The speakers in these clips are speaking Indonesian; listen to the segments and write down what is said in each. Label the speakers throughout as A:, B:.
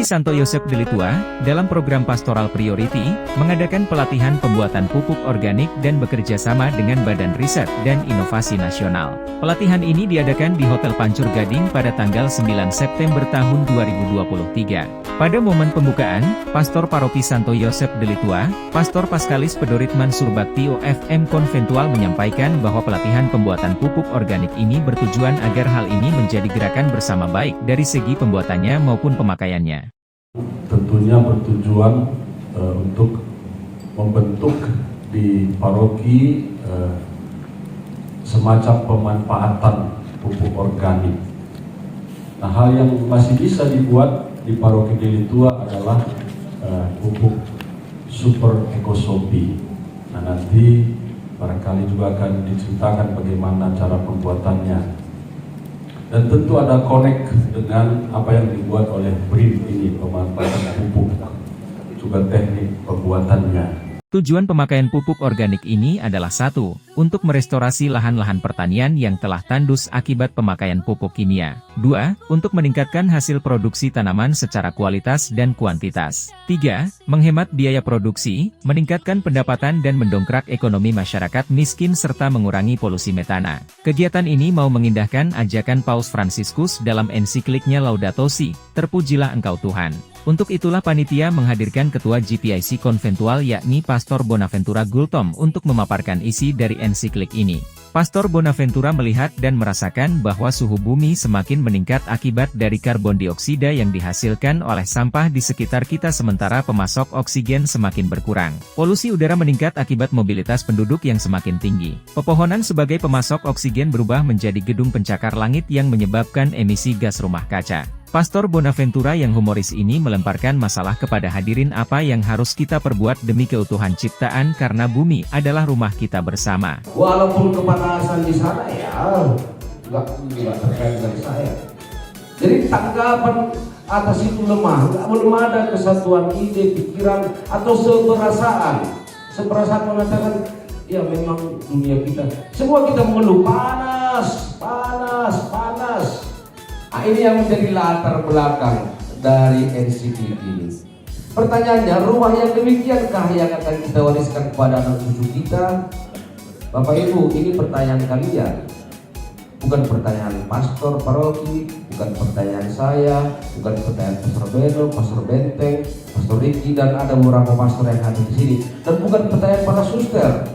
A: Paroki Santo Yosep Delitua, dalam program Pastoral Priority, mengadakan pelatihan pembuatan pupuk organik dan bekerja sama dengan Badan Riset dan Inovasi Nasional. Pelatihan ini diadakan di Hotel Pancur Gading pada tanggal 9 September tahun 2023. Pada momen pembukaan, Pastor Paroki Santo Yosep Delitua, Pastor Paskalis Pedorit Mansur Bakti OFM Konventual menyampaikan bahwa pelatihan pembuatan pupuk organik ini bertujuan agar hal ini menjadi gerakan bersama baik dari segi pembuatannya maupun pemakaiannya.
B: Tentunya bertujuan untuk membentuk di paroki semacam pemanfaatan pupuk organik. Nah, hal yang masih bisa dibuat di paroki Delitua adalah pupuk super ekosopi. Nah, nanti barangkali juga akan diceritakan bagaimana cara pembuatannya. Dan tentu ada connect dengan apa yang dibuat oleh BRIN ini, pemanfaatan pupuk, juga teknik pembuatannya.
A: Tujuan pemakaian pupuk organik ini adalah 1. Untuk merestorasi lahan-lahan pertanian yang telah tandus akibat pemakaian pupuk kimia. 2. Untuk meningkatkan hasil produksi tanaman secara kualitas dan kuantitas. 3. Menghemat biaya produksi, meningkatkan pendapatan dan mendongkrak ekonomi masyarakat miskin serta mengurangi polusi metana. Kegiatan ini mau mengindahkan ajakan Paus Fransiskus dalam ensikliknya Laudato Si, Terpujilah Engkau Tuhan. Untuk itulah panitia menghadirkan Ketua GPIC Konventual yakni Pastor Bonaventura Gultom untuk memaparkan isi dari ensiklik ini. Pastor Bonaventura melihat dan merasakan bahwa suhu bumi semakin meningkat akibat dari karbon dioksida yang dihasilkan oleh sampah di sekitar kita sementara pemasok oksigen semakin berkurang. Polusi udara meningkat akibat mobilitas penduduk yang semakin tinggi. Pepohonan sebagai pemasok oksigen berubah menjadi gedung pencakar langit yang menyebabkan emisi gas rumah kaca. Pastor Bonaventura yang humoris ini melemparkan masalah kepada hadirin apa yang harus kita perbuat demi keutuhan ciptaan karena bumi adalah rumah kita bersama.
C: Walaupun kepanasan di sana ya, nggak terkait dari saya. Jadi tanggapan atas itu lemah, belum ada kesatuan ide, pikiran, atau seperasaan mengatakan, ya memang dunia kita, semua kita mengeluh panas. Nah, ini yang menjadi latar belakang dari NCT ini. Pertanyaannya, rumah yang demikiankah yang akan kita wariskan kepada anak cucu kita? Bapak Ibu, ini pertanyaan kalian. Bukan pertanyaan pastor paroki, bukan pertanyaan saya, bukan pertanyaan Pastor Beno, Pastor Benteng, Pastor Ricky, dan ada beberapa pastor yang hadir di sini. Dan bukan pertanyaan para suster.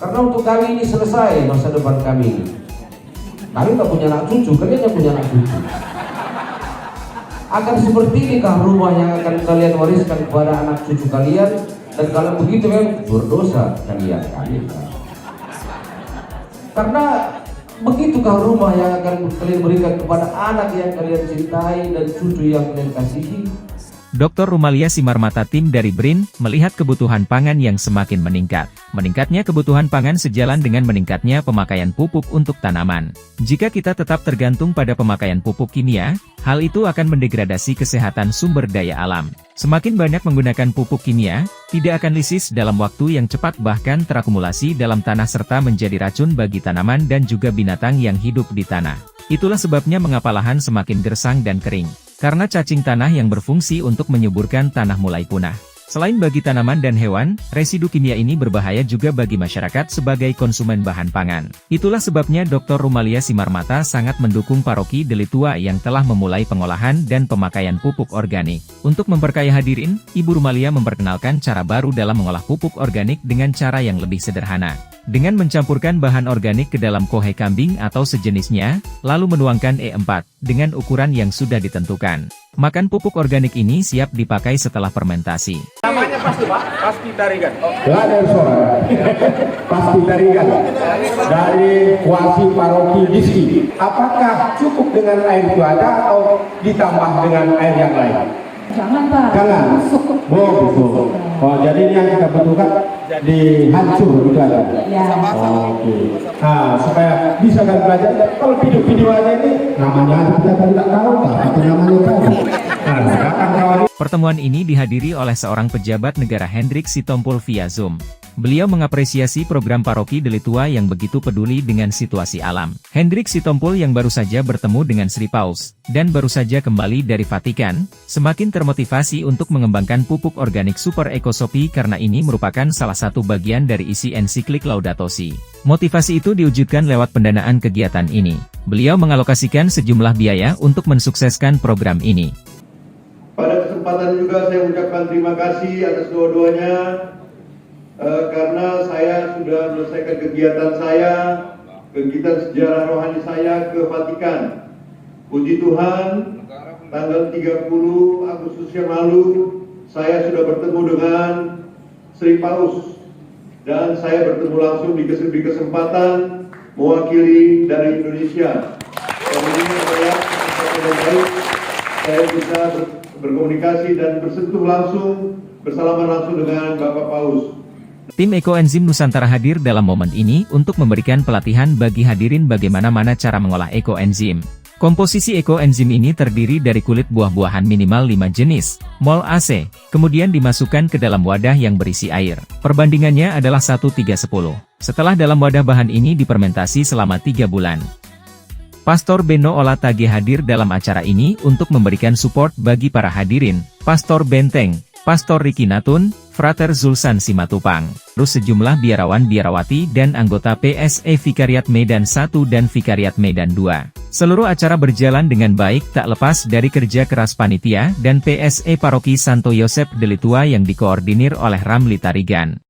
C: Karena untuk kami ini selesai masa depan kami ini. Kami nggak punya anak cucu, kalian yang punya anak cucu. Akan seperti inikah rumah yang akan kalian wariskan kepada anak cucu kalian? Dan kalau begitu kan berdosa kalian. Karena begitukah rumah yang akan kalian berikan kepada anak yang kalian cintai dan cucu yang kalian kasihi?
A: Dr. Rumalia Simarmata tim dari BRIN, melihat kebutuhan pangan yang semakin meningkat. Meningkatnya kebutuhan pangan sejalan dengan meningkatnya pemakaian pupuk untuk tanaman. Jika kita tetap tergantung pada pemakaian pupuk kimia, hal itu akan mendegradasi kesehatan sumber daya alam. Semakin banyak menggunakan pupuk kimia, tidak akan lisis dalam waktu yang cepat bahkan terakumulasi dalam tanah serta menjadi racun bagi tanaman dan juga binatang yang hidup di tanah. Itulah sebabnya mengapa lahan semakin gersang dan kering. Karena cacing tanah yang berfungsi untuk menyuburkan tanah mulai punah. Selain bagi tanaman dan hewan, residu kimia ini berbahaya juga bagi masyarakat sebagai konsumen bahan pangan. Itulah sebabnya Dr. Rumalia Simarmata sangat mendukung paroki Delitua yang telah memulai pengolahan dan pemakaian pupuk organik. Untuk memperkaya hadirin, Ibu Rumalia memperkenalkan cara baru dalam mengolah pupuk organik dengan cara yang lebih sederhana. Dengan mencampurkan bahan organik ke dalam kohe kambing atau sejenisnya, lalu menuangkan E4, dengan ukuran yang sudah ditentukan. Makan pupuk organik ini siap dipakai setelah fermentasi.
D: Namanya pasti Pak, pasti tarigan.
E: Gak ada suara. Pasti tarigan. Dari kuasi paroki Gizi. Apakah cukup dengan air itu ada atau ditambah dengan air yang lain?
F: Jangan Pak.
E: Jangan. Oh gitu. Oh jadi ini yang kita butuhkan dihancur gitu aja.
F: Ya.
E: Oke. Nah supaya bisa kan belajar. Kalau video-video aja ini namanya kita tidak tahu apa namanya kan. Nah,
A: Pertemuan ini dihadiri oleh seorang pejabat negara Hendrik Sitompul via Zoom. Beliau mengapresiasi program Paroki Delitua yang begitu peduli dengan situasi alam. Hendrik Sitompul yang baru saja bertemu dengan Sri Paus, dan baru saja kembali dari Vatikan, semakin termotivasi untuk mengembangkan pupuk organik Super Ecosopi karena ini merupakan salah satu bagian dari isi ensiklik Laudato Si. Motivasi itu diwujudkan lewat pendanaan kegiatan ini. Beliau mengalokasikan sejumlah biaya untuk mensukseskan program ini.
F: Pada kesempatan juga saya ucapkan terima kasih atas doa-doanya karena saya sudah menyelesaikan kegiatan sejarah rohani saya ke Vatikan. Puji Tuhan, tanggal 30 Agustus yang lalu saya sudah bertemu dengan Sri Paus dan saya bertemu langsung di kesempatan mewakili dari Indonesia. Dan ini adalah kesempatan yang baik saya bisa berkomunikasi dan bersentuh langsung, bersalaman langsung dengan Bapak Paus.
A: Tim Ekoenzim Nusantara hadir dalam momen ini untuk memberikan pelatihan bagi hadirin bagaimana cara mengolah ekoenzim. Komposisi ekoenzim ini terdiri dari kulit buah-buahan minimal 5 jenis, mol AC, kemudian dimasukkan ke dalam wadah yang berisi air. Perbandingannya adalah 1:3:10. Setelah dalam wadah bahan ini difermentasi selama 3 bulan. Pastor Beno Olatage hadir dalam acara ini untuk memberikan support bagi para hadirin, Pastor Benteng, Pastor Riki Natun, Frater Zulsan Simatupang, terus sejumlah biarawan-biarawati dan anggota PSE Vikariat Medan 1 dan Vikariat Medan 2. Seluruh acara berjalan dengan baik tak lepas dari kerja keras panitia dan PSE Paroki Santo Yosep Delitua yang dikoordinir oleh Ramli Tarigan.